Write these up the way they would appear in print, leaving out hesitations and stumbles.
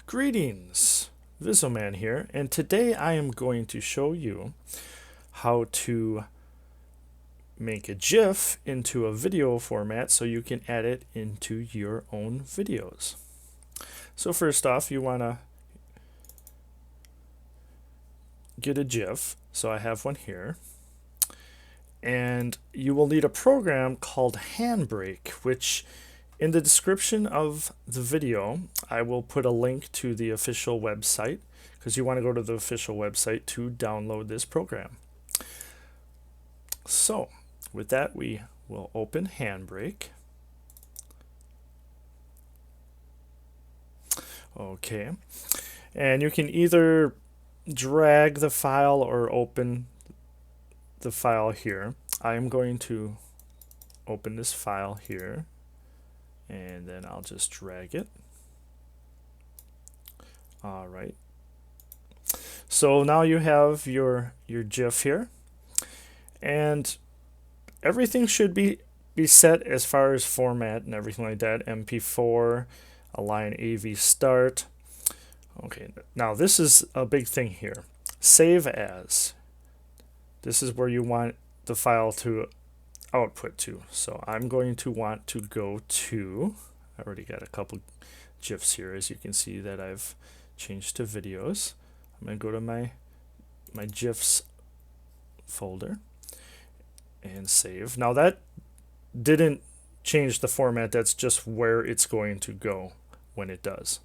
Greetings, Visoman here, and today I am going to show you how to make a GIF into a video format so you can add it into your own videos. So first off, you want to get a GIF. So I have one here. And you will need a program called Handbrake, which in the description of the video, I will put a link to the official website because you want to go to the official website to download this program. So with that, we will open Handbrake. Okay, and you can either drag the file or open the file here. I am going to open this file here, and then I'll just drag it. All right. So now you have your GIF here, and everything should be set as far as format and everything like that. MP4, align AV start. Okay, now this is a big thing here. Save as. This is where you want the file to output to. So I'm going to want to go to, I already got a couple GIFs here, as you can see that I've changed to videos. I'm going to go to my GIFs folder and save. Now that didn't change the format, that's just where it's going to go when it does.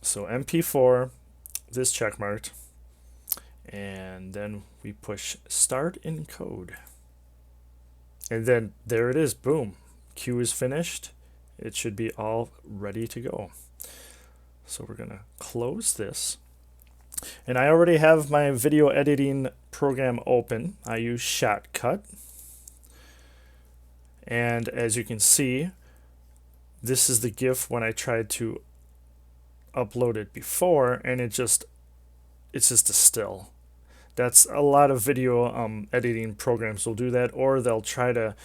So MP4, this check marked, and then we push start encode. And then there it is, boom. Q is finished. It should be all ready to go. So we're gonna close this. And I already have my video editing program open. I use Shotcut. And as you can see, this is the GIF when I tried to upload it before, and it's just a still. That's a lot of video editing programs will do that, or they'll try to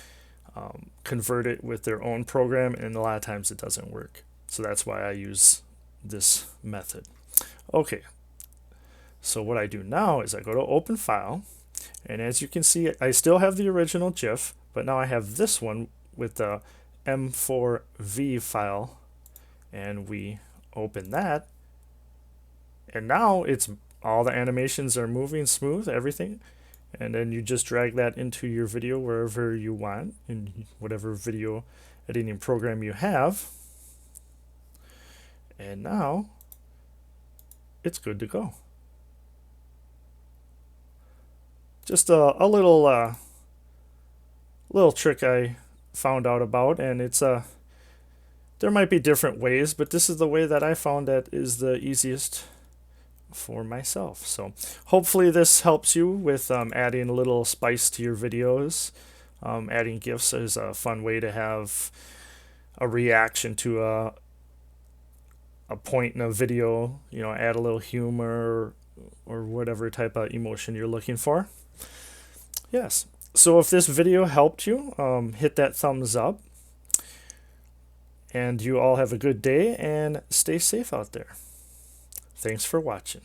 convert it with their own program, and a lot of times it doesn't work. So that's why I use this method. Okay, so what I do now is I go to open file, and as you can see, I still have the original GIF, but now I have this one with the M4V file, and we open that, and now it's all the animations are moving smooth, everything, and then you just drag that into your video wherever you want in whatever video editing program you have, and now it's good to go. Just a little trick I found out about, and it's there might be different ways, but this is the way that I found that is the easiest for myself. So hopefully this helps you with adding a little spice to your videos. Adding GIFs is a fun way to have a reaction to a point in a video, you know, add a little humor or whatever type of emotion you're looking for. Yes, so if this video helped you, hit that thumbs up. And you all have a good day and stay safe out there. Thanks for watching.